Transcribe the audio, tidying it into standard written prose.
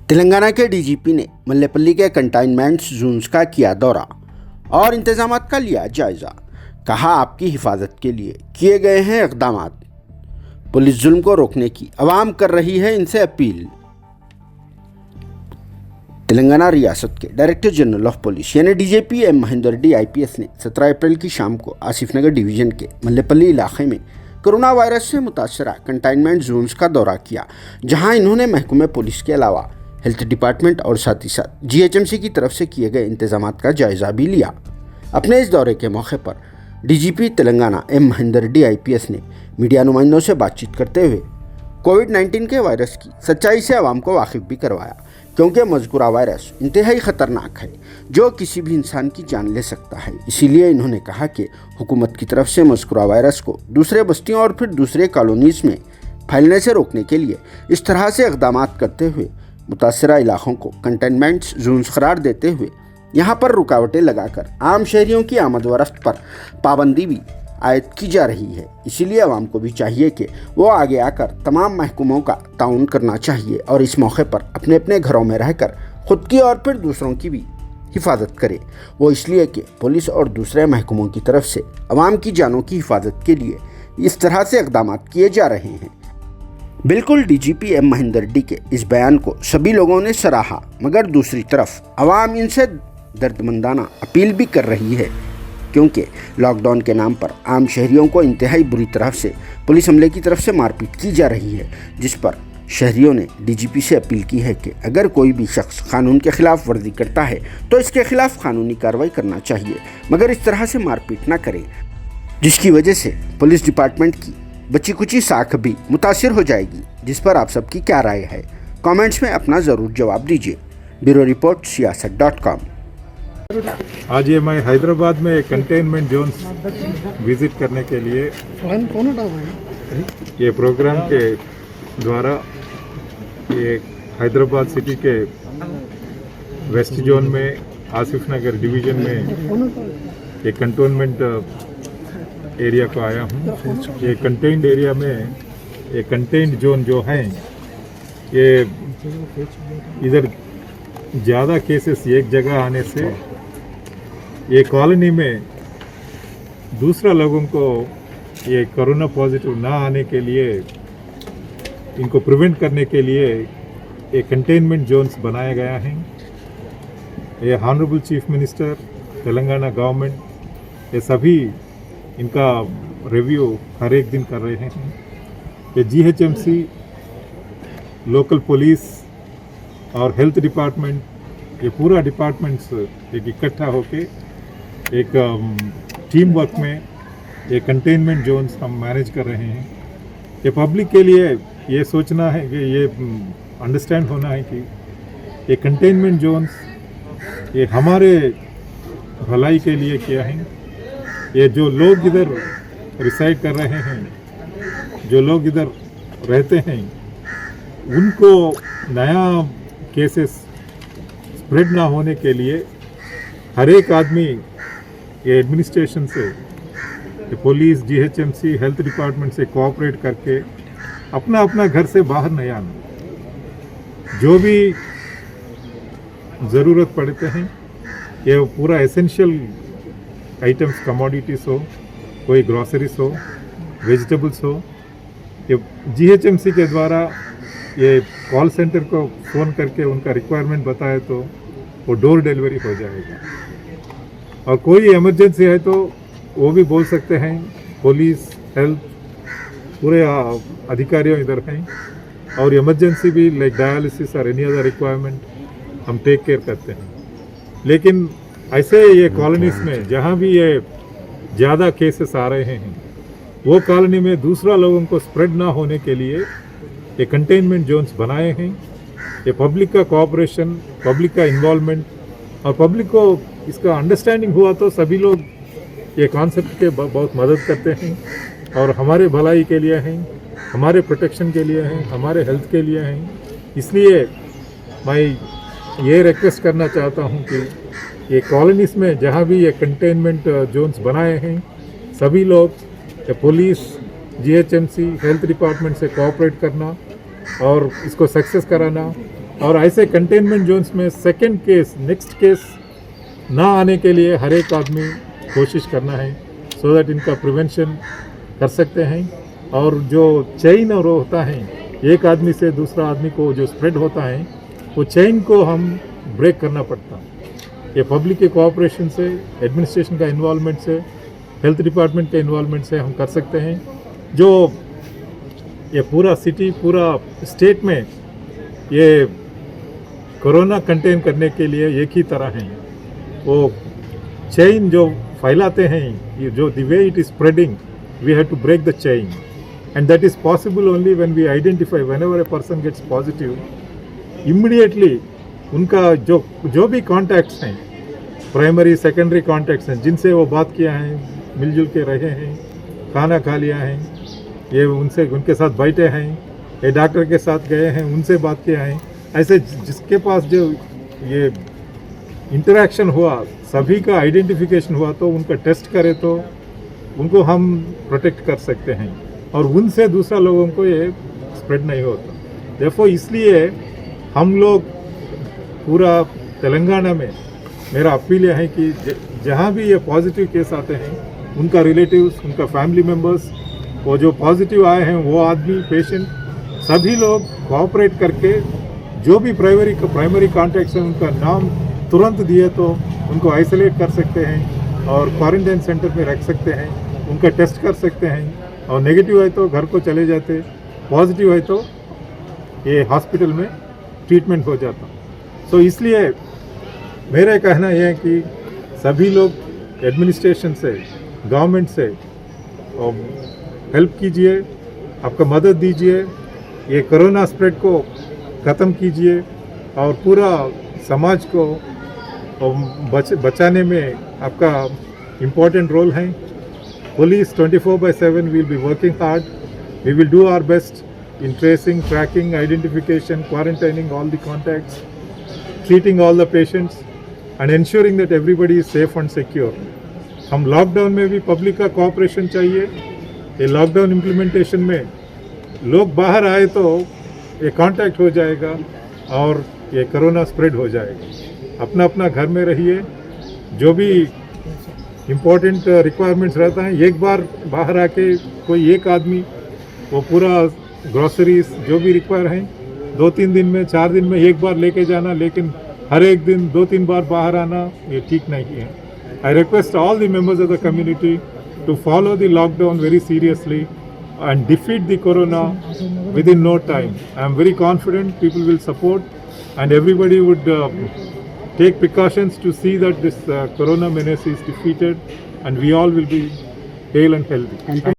तेलंगाना के डीजीपी ने मल्लेपल्ली के कंटेनमेंट जोन्स का किया दौरा और इंतजामात का लिया जायजा। कहा, आपकी हिफाजत के लिए किए गए हैं इक़दाम। पुलिस जुल्म को रोकने की आवाम कर रही है इनसे अपील। तेलंगाना रियासत के डायरेक्टर जनरल ऑफ पुलिस यानी DGP M Mahender Reddy IPS ने 17 अप्रैल की शाम को आसिफ नगर डिवीज़न के मल्लेपल्ली इलाके में कोरोना वायरस से मुतासरा कंटेनमेंट जोन्स का दौरा किया, जहां इन्होंने महकमे पुलिस के अलावा हेल्थ डिपार्टमेंट और साथ ही साथ जीएचएमसी की तरफ से किए गए इंतजामात का जायजा भी लिया। अपने इस दौरे के मौके पर DGP Telangana M Mahender Reddy IPS ने मीडिया नुमाइंदों से बातचीत करते हुए कोविड-19 के वायरस की सच्चाई से आवाम को वाकिफ भी करवाया, क्योंकि मज़कूरा वायरस इंतहाई ख़तरनाक है जो किसी भी इंसान की जान ले सकता है। इसीलिए इन्होंने कहा कि हुकूमत की तरफ से मज़कूरा वायरस को दूसरे बस्तियों और फिर दूसरे कॉलोनीज़ में फैलने से रोकने के लिए इस तरह से इक़दाम करते हुए मुतासरा इलाक़ों को कंटेनमेंट जोन्स करार देते हुए यहाँ पर रुकावटें लगाकर आम शहरियों की आमद व रफ्त पर पाबंदी भी आयद की जा रही है। इसीलिए आवाम को भी चाहिए कि वो आगे आकर तमाम महकमों का ताउन करना चाहिए और इस मौके पर अपने अपने घरों में रहकर ख़ुद की और फिर दूसरों की भी हिफाजत करे। वो इसलिए कि पुलिस और दूसरे महकमों की तरफ से आवाम की जानों की हिफाजत के लिए इस तरह से इक़दाम किए जा रहे हैं। बिल्कुल डीजीपी एम महेंदर रेड्डी के इस बयान को सभी लोगों ने सराहा, मगर दूसरी तरफ आवाम इनसे दर्दमंदाना अपील भी कर रही है, क्योंकि लॉकडाउन के नाम पर आम शहरियों को इंतहाई बुरी तरह से पुलिस अमले की तरफ से मारपीट की जा रही है, जिस पर शहरियों ने डीजीपी से अपील की है कि अगर कोई भी शख्स कानून के खिलाफ वर्जी करता है तो इसके खिलाफ कानूनी कार्रवाई करना चाहिए, मगर इस तरह से मारपीट ना करे, जिसकी वजह से पुलिस डिपार्टमेंट की बची कुची साख भी मुतासिर हो जाएगी। जिस पर आप सबकी क्या राय है, कमेंट्स में अपना ज़रूर जवाब दीजिए। Bureau report siyaasat.com। आज ये मैं हैदराबाद में कंटेनमेंट जोन्स विजिट करने के लिए ये प्रोग्राम के द्वारा ये हैदराबाद सिटी के वेस्ट जोन में आसिफ नगर डिवीज़न में एक कंटेनमेंट एरिया को आया हूँ। ये कंटेन्ड एरिया में ये कंटेन्ड जोन जो है, ये इधर ज़्यादा केसेस एक जगह आने से ये कॉलोनी में दूसरा लोगों को ये कोरोना पॉजिटिव ना आने के लिए, इनको प्रिवेंट करने के लिए ये कंटेनमेंट जोन्स बनाया गया है। ये honourable chief minister, Telangana government, ये सभी इनका रिव्यू हर एक दिन कर रहे हैं। ये जीएचएमसी, लोकल पुलिस और हेल्थ डिपार्टमेंट, ये पूरा डिपार्टमेंट्स एक इकट्ठा होके एक टीम वर्क में ये कंटेनमेंट जोन्स हम मैनेज कर रहे हैं। ये पब्लिक के लिए ये सोचना है कि ये अंडरस्टैंड होना है कि ये कंटेनमेंट जोन्स ये हमारे भलाई के लिए किया है। ये जो लोग इधर रिसाइड कर रहे हैं, जो लोग इधर रहते हैं, उनको नया केसेस स्प्रेड ना होने के लिए हर एक आदमी ये एडमिनिस्ट्रेशन से, ये पुलिस, जीएचएमसी, हेल्थ डिपार्टमेंट से कोऑपरेट करके अपना अपना घर से बाहर नहीं आना। जो भी ज़रूरत पड़ते हैं, ये पूरा एसेंशियल आइटम्स, कमोडिटीज़ हो, कोई ग्रॉसरीज हो, वेजिटेबल्स हो, ये जीएचएमसी के द्वारा ये कॉल सेंटर को फ़ोन करके उनका रिक्वायरमेंट बताए तो वो डोर डिलीवरी हो जाएगा। और कोई इमरजेंसी है तो वो भी बोल सकते हैं। पुलिस, हेल्थ, पूरे अधिकारियों इधर हैं, और इमरजेंसी भी लाइक डायलिसिस और एनी अदर रिक्वायरमेंट हम टेक केयर करते हैं। लेकिन ऐसे ये कॉलोनीज़ में जहाँ भी ये ज़्यादा केसेस आ रहे हैं, वो कॉलोनी में दूसरा लोगों को स्प्रेड ना होने के लिए ये कंटेनमेंट जोन्स बनाए हैं। ये पब्लिक का कोऑपरेशन, पब्लिक का इन्वॉल्वमेंट और पब्लिक को इसका अंडरस्टैंडिंग हुआ तो सभी लोग ये कॉन्सेप्ट के बहुत मदद करते हैं और हमारे भलाई के लिए हैं, हमारे प्रोटेक्शन के लिए हैं, हमारे हेल्थ के लिए हैं। इसलिए मैं ये रिक्वेस्ट करना चाहता हूँ कि ये कॉलोनीज़ में जहाँ भी ये कंटेनमेंट जोन्स बनाए हैं, सभी लोग, पुलिस, जीएचएमसी, हेल्थ डिपार्टमेंट से कोऑपरेट करना और इसको सक्सेस कराना और ऐसे कंटेनमेंट जोन्स में सेकंड केस, नेक्स्ट केस ना आने के लिए हर एक आदमी कोशिश करना है, सो दैट इनका प्रिवेंशन कर सकते हैं। और जो चेन और होता है, एक आदमी से दूसरा आदमी को जो स्प्रेड होता है, वो चेन को हम ब्रेक करना पड़ता है। ये पब्लिक के कोऑपरेशन से, एडमिनिस्ट्रेशन का इन्वॉल्वमेंट से, हेल्थ डिपार्टमेंट के इन्वॉल्वमेंट से हम कर सकते हैं। जो ये पूरा सिटी, पूरा स्टेट में ये कोरोना कंटेन करने के लिए एक ही तरह है, वो चेन जो फैलाते हैं, ये जो the way it is spreading, we have to break the chain, and that is possible only when we identify whenever a person gets positive, immediately उनका जो भी कॉन्टैक्ट्स हैं, प्राइमरी सेकेंडरी कॉन्टैक्ट्स हैं, जिनसे वो बात किया है, मिलजुल के रहे हैं, खाना खा लिया है, ये उनके साथ बैठे हैं, ये डॉक्टर के साथ गए हैं, उनसे बात किया है, ऐसे जिसके पास जो ये इंटरेक्शन हुआ, सभी का आइडेंटिफिकेशन हुआ, तो उनका टेस्ट करें तो उनको हम प्रोटेक्ट कर सकते हैं और उनसे दूसरा लोगों को ये स्प्रेड नहीं होता। देखो, इसलिए हम लोग पूरा तेलंगाना में, मेरा अपील है कि जहाँ भी ये पॉजिटिव केस आते हैं, उनका रिलेटिव्स, उनका फैमिली मेम्बर्स, वो जो पॉजिटिव आए हैं, वो आदमी, पेशेंट, सभी लोग कोऑपरेट करके जो भी प्राइमरी कॉन्टैक्ट्स हैं, उनका नाम तुरंत दिए तो उनको आइसोलेट कर सकते हैं और क्वारंटाइन सेंटर में रख सकते हैं, उनका टेस्ट कर सकते हैं, और नेगेटिव है तो घर को चले जाते, पॉजिटिव है तो ये हॉस्पिटल में ट्रीटमेंट हो जाता। तो इसलिए मेरा कहना यह है कि सभी लोग एडमिनिस्ट्रेशन से, गवर्नमेंट से हेल्प कीजिए, आपका मदद दीजिए, ये कोरोना स्प्रेड को ख़त्म कीजिए और पूरा समाज को बचाने में आपका इम्पोर्टेंट रोल है। Police 24/7 will be working hard. We will do our best in tracing, tracking, identification, quarantining all the contacts, treating all the patients and ensuring that everybody is safe and secure. हम lockdown में भी public का cooperation चाहिए। ये lockdown implementation में लोग बाहर आए तो ये कांटेक्ट हो जाएगा और ये कोरोना स्प्रेड हो जाएगा। अपना अपना घर में रहिए, जो भी इम्पोर्टेंट रिक्वायरमेंट्स रहता है, एक बार बाहर आके कोई एक आदमी वो पूरा ग्रोसरीज जो भी रिक्वायर हैं 2-3 दिन में, 4 दिन में एक बार लेके जाना, लेकिन हर एक दिन 2-3 बार बाहर आना ये ठीक नहीं है। I request all the members of the community to follow the lockdown very seriously and defeat the corona within no time. I am very confident people will support and everybody would take precautions to see that this corona menace is defeated and we all will be hale and healthy.